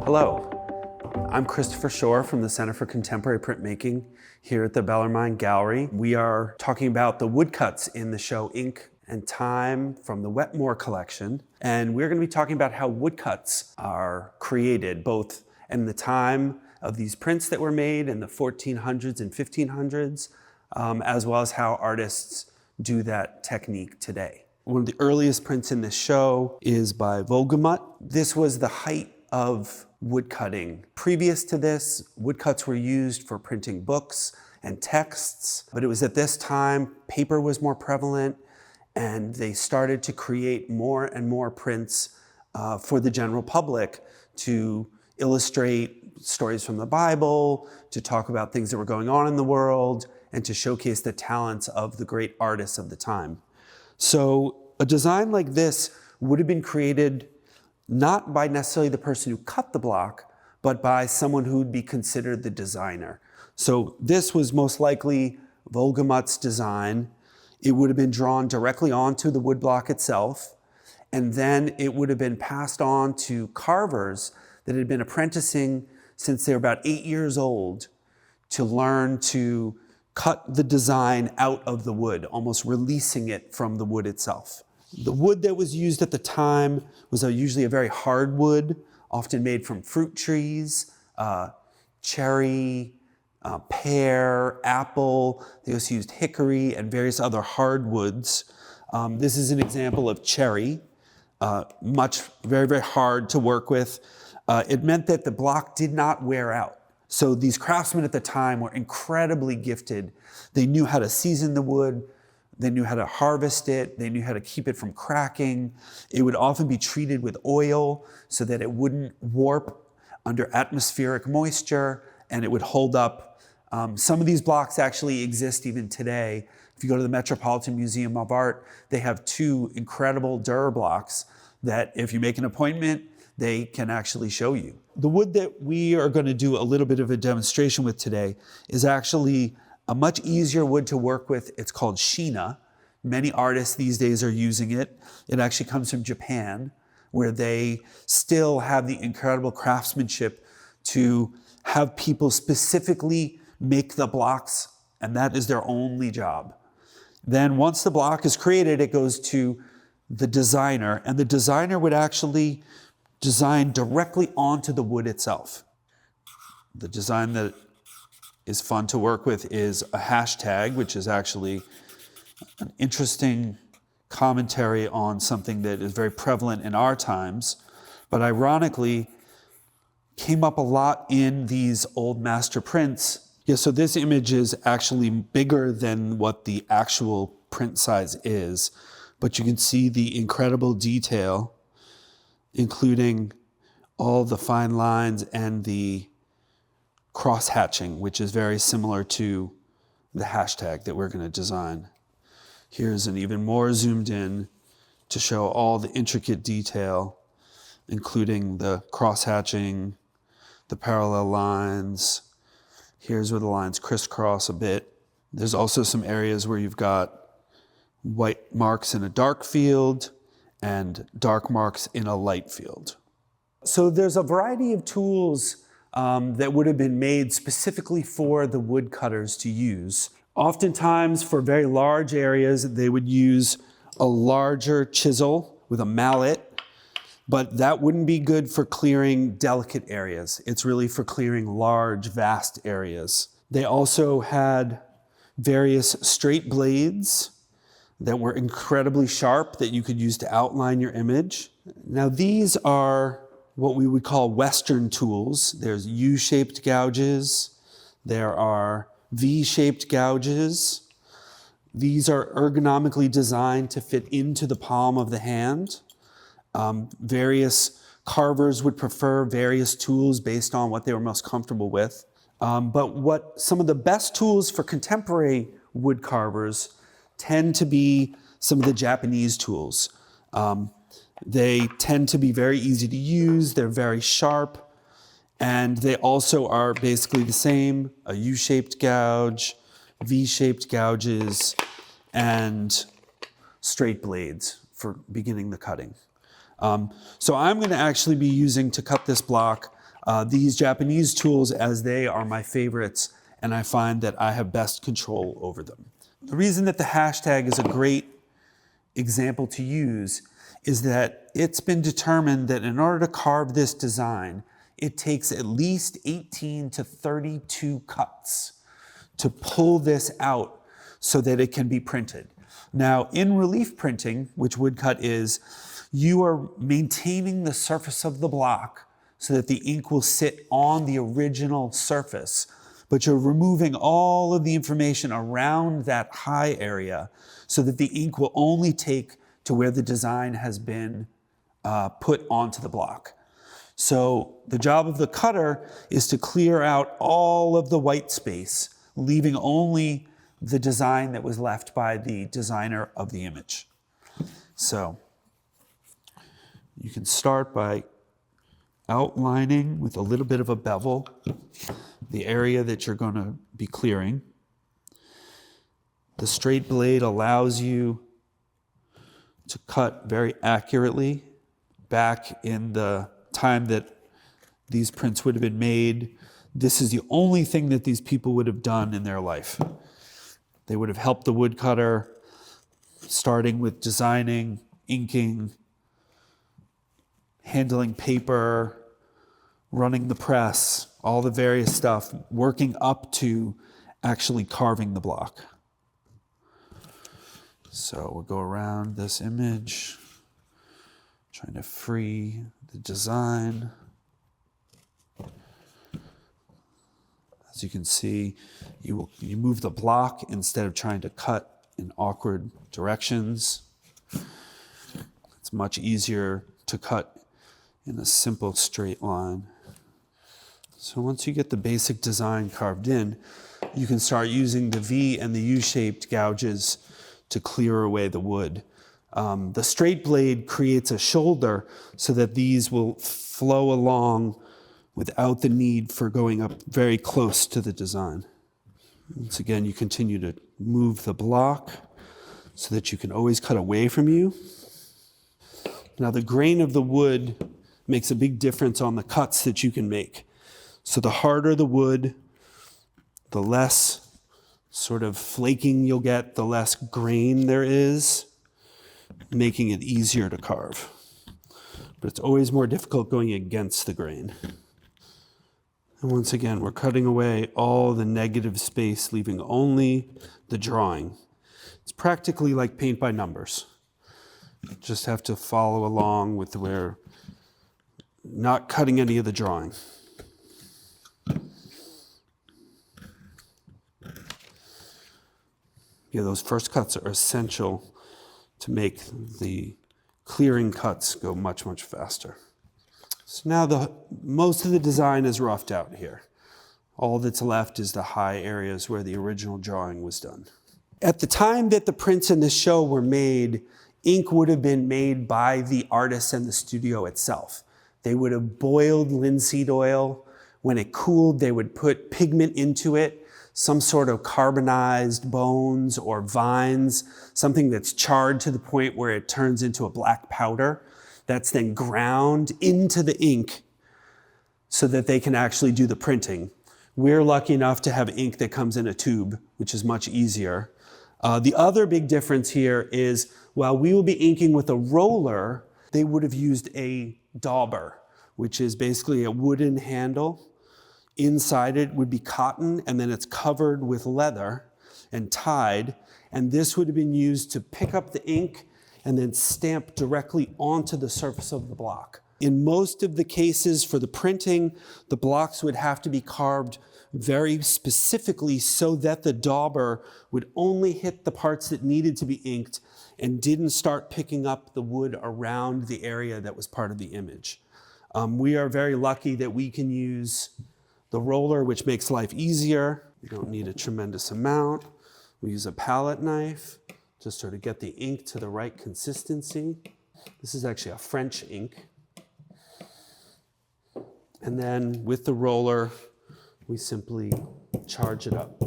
Hello, I'm Christopher Shore from the Center for Contemporary Printmaking here at the Bellarmine Gallery. We are talking about the woodcuts in the show Ink and Time from the Wetmore collection. And we're going to be talking about how woodcuts are created, both in the time of these prints that were made in the 1400s and 1500s, as well as how artists do that technique today. One of the earliest prints in this show is by Wolgemut. This was the height of woodcutting. Previous to this, woodcuts were used for printing books and texts, but it was at this time paper was more prevalent, and they started to create more and more prints for the general public to illustrate stories from the Bible, to talk about things that were going on in the world, and to showcase the talents of the great artists of the time. So a design like this would have been created not by necessarily the person who cut the block, but by someone who would be considered the designer. So this was most likely Wolgemut's design. It would have been drawn directly onto the woodblock itself, and then it would have been passed on to carvers that had been apprenticing since they were about 8 years old to learn to cut the design out of the wood, almost releasing it from the wood itself. The wood that was used at the time was usually a very hard wood, often made from fruit trees, cherry, pear, apple. They also used hickory and various other hardwoods. This is an example of cherry, very, very hard to work with. It meant that the block did not wear out. So these craftsmen at the time were incredibly gifted. They knew how to season the wood. They knew how to harvest it. They knew how to keep it from cracking. It would often be treated with oil so that it wouldn't warp under atmospheric moisture, and it would hold up. Some of these blocks actually exist even today. If you go to the Metropolitan Museum of Art, they have 2 incredible Durer blocks that if you make an appointment, they can actually show you. The wood that we are going to do a little bit of a demonstration with today is actually a much easier wood to work with. It's called Shina. Many artists these days are using it. It actually comes from Japan, where they still have the incredible craftsmanship to have people specifically make the blocks, and that is their only job. Then once the block is created, it goes to the designer, and the designer would actually design directly onto the wood itself. The design that is fun to work with is a hashtag, which is actually an interesting commentary on something that is very prevalent in our times, but ironically came up a lot in these old master prints. Yeah, so this image is actually bigger than what the actual print size is, but you can see the incredible detail, including all the fine lines and the cross-hatching, which is very similar to the hashtag that we're going to design. Here's an even more zoomed in to show all the intricate detail, including the cross-hatching, the parallel lines. Here's where the lines crisscross a bit. There's also some areas where you've got white marks in a dark field and dark marks in a light field. So there's a variety of tools that would have been made specifically for the woodcutters to use. Oftentimes, for very large areas, they would use a larger chisel with a mallet, but that wouldn't be good for clearing delicate areas. It's really for clearing large, vast areas. They also had various straight blades that were incredibly sharp that you could use to outline your image. Now these are what we would call Western tools. There's U-shaped gouges. There are V-shaped gouges. These are ergonomically designed to fit into the palm of the hand. Various carvers would prefer various tools based on what they were most comfortable with. But what some of the best tools for contemporary wood carvers tend to be some of the Japanese tools. They tend to be very easy to use, they're very sharp, and they also are basically the same, a U-shaped gouge, V-shaped gouges, and straight blades for beginning the cutting. So I'm going to actually be using, to cut this block, these Japanese tools, as they are my favorites, and I find that I have best control over them. The reason that the hashtag is a great example to use is that it's been determined that in order to carve this design, it takes at least 18 to 32 cuts to pull this out so that it can be printed. Now, in relief printing, which woodcut is, you are maintaining the surface of the block so that the ink will sit on the original surface, but you're removing all of the information around that high area so that the ink will only take to where the design has been put onto the block. So the job of the cutter is to clear out all of the white space, leaving only the design that was left by the designer of the image. So you can start by outlining with a little bit of a bevel the area that you're going to be clearing. The straight blade allows you to cut very accurately. Back in the time that these prints would have been made, this is the only thing that these people would have done in their life. They would have helped the woodcutter, starting with designing, inking, handling paper, running the press, all the various stuff, working up to actually carving the block. So we'll go around this image, trying to free the design. As you can see, you move the block instead of trying to cut in awkward directions. It's much easier to cut in a simple straight line. So once you get the basic design carved in, you can start using the V and the U-shaped gouges to clear away the wood. The straight blade creates a shoulder so that these will flow along without the need for going up very close to the design. Once again, you continue to move the block so that you can always cut away from you. Now, the grain of the wood makes a big difference on the cuts that you can make. So the harder the wood, the less sort of flaking you'll get, the less grain there is, making it easier to carve. But it's always more difficult going against the grain. And once again, we're cutting away all the negative space, leaving only the drawing. It's practically like paint by numbers. You just have to follow along with where, not cutting any of the drawing. Yeah, those first cuts are essential to make the clearing cuts go much, much faster. So now most of the design is roughed out here. All that's left is the high areas where the original drawing was done. At the time that the prints in this show were made, ink would have been made by the artists and the studio itself. They would have boiled linseed oil. When it cooled, they would put pigment into it, some sort of carbonized bones or vines, something that's charred to the point where it turns into a black powder. That's then ground into the ink so that they can actually do the printing. We're lucky enough to have ink that comes in a tube, which is much easier. The other big difference here is while we will be inking with a roller, they would have used a dauber, which is basically a wooden handle. Inside it would be cotton, and then it's covered with leather and tied. And this would have been used to pick up the ink and then stamp directly onto the surface of the block. In most of the cases for the printing, the blocks would have to be carved very specifically so that the dauber would only hit the parts that needed to be inked and didn't start picking up the wood around the area that was part of the image. We are very lucky that we can use the roller, which makes life easier. You don't need a tremendous amount. We use a palette knife to sort of get the ink to the right consistency. This is actually a French ink. And then with the roller, we simply charge it up.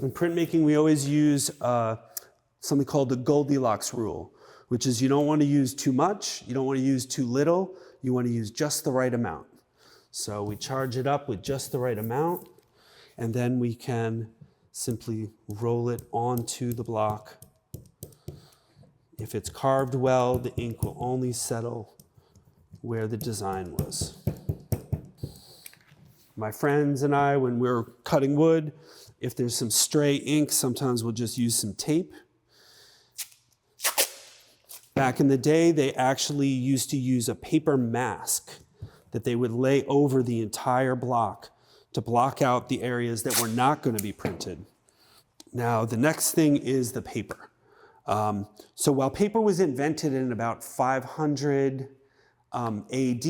In printmaking, we always use something called the Goldilocks rule, which is you don't want to use too much, you don't want to use too little, you want to use just the right amount. So we charge it up with just the right amount, and then we can simply roll it onto the block. If it's carved well, the ink will only settle where the design was. My friends and I, when we're cutting wood, if there's some stray ink, sometimes we'll just use some tape. Back in the day, they actually used to use a paper mask that they would lay over the entire block to block out the areas that were not going to be printed. Now, the next thing is the paper. So while paper was invented in about 500 AD,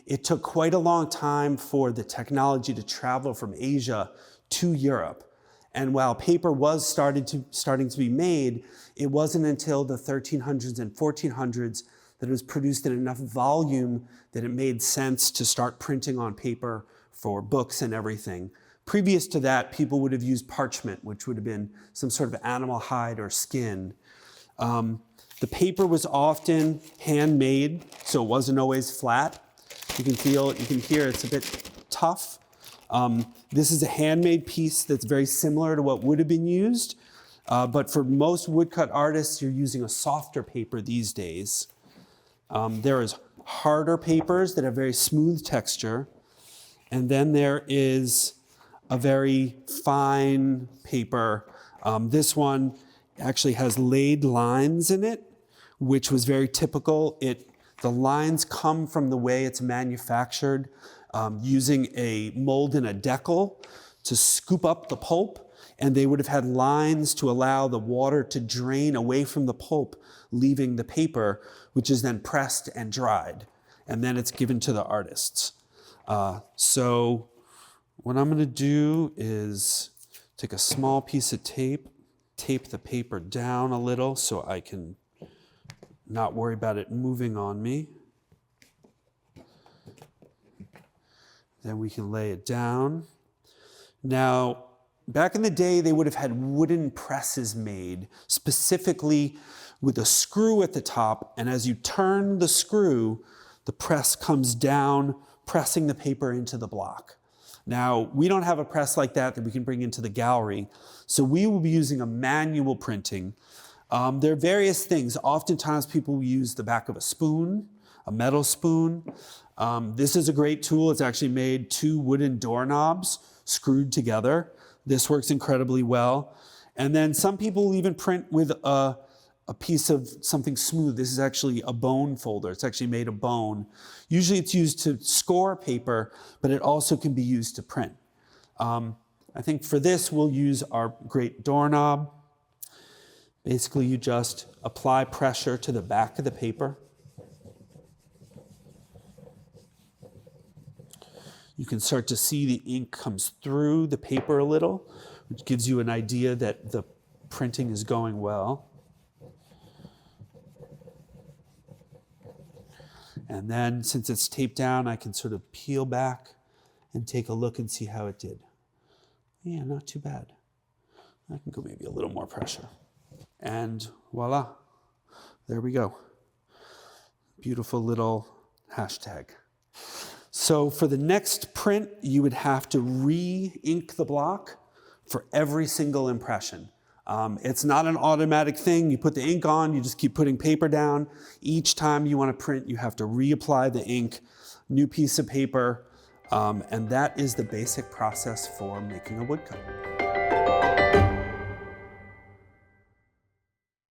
it took quite a long time for the technology to travel from Asia to Europe. And while paper was starting to be made, it wasn't until the 1300s and 1400s that it was produced in enough volume that it made sense to start printing on paper for books and everything. Previous to that, people would have used parchment, which would have been some sort of animal hide or skin. The paper was often handmade, so it wasn't always flat. You can hear it's a bit tough. This is a handmade piece that's very similar to what would have been used, but for most woodcut artists, you're using a softer paper these days. There is harder papers that have very smooth texture, and then there is a very fine paper. This one actually has laid lines in it, which was very typical. The lines come from the way it's manufactured, using a mold and a decal to scoop up the pulp, and they would have had lines to allow the water to drain away from the pulp, leaving the paper, which is then pressed and dried, and then it's given to the artists. So what I'm going to do is take a small piece of tape the paper down a little so I can not worry about it moving on me. Then we can lay it down. Now, back in the day, they would have had wooden presses made, specifically with a screw at the top, and as you turn the screw, the press comes down, pressing the paper into the block. Now, we don't have a press like that we can bring into the gallery, so we will be using a manual printing. There are various things. Oftentimes, people will use the back of a spoon, a metal spoon. This is a great tool. It's actually made 2 wooden doorknobs screwed together. This works incredibly well. And then some people will even print with a piece of something smooth. This is actually a bone folder. It's actually made of bone. Usually it's used to score paper, but it also can be used to print. I think for this, we'll use our great doorknob. Basically, you just apply pressure to the back of the paper. You can start to see the ink comes through the paper a little, which gives you an idea that the printing is going well. And then, since it's taped down, I can sort of peel back and take a look and see how it did. Yeah, not too bad. I can go maybe a little more pressure. And voila, there we go. Beautiful little hashtag. So for the next print, you would have to re-ink the block for every single impression. It's not an automatic thing. You put the ink on, you just keep putting paper down. Each time you want to print, you have to reapply the ink, new piece of paper, and that is the basic process for making a woodcut.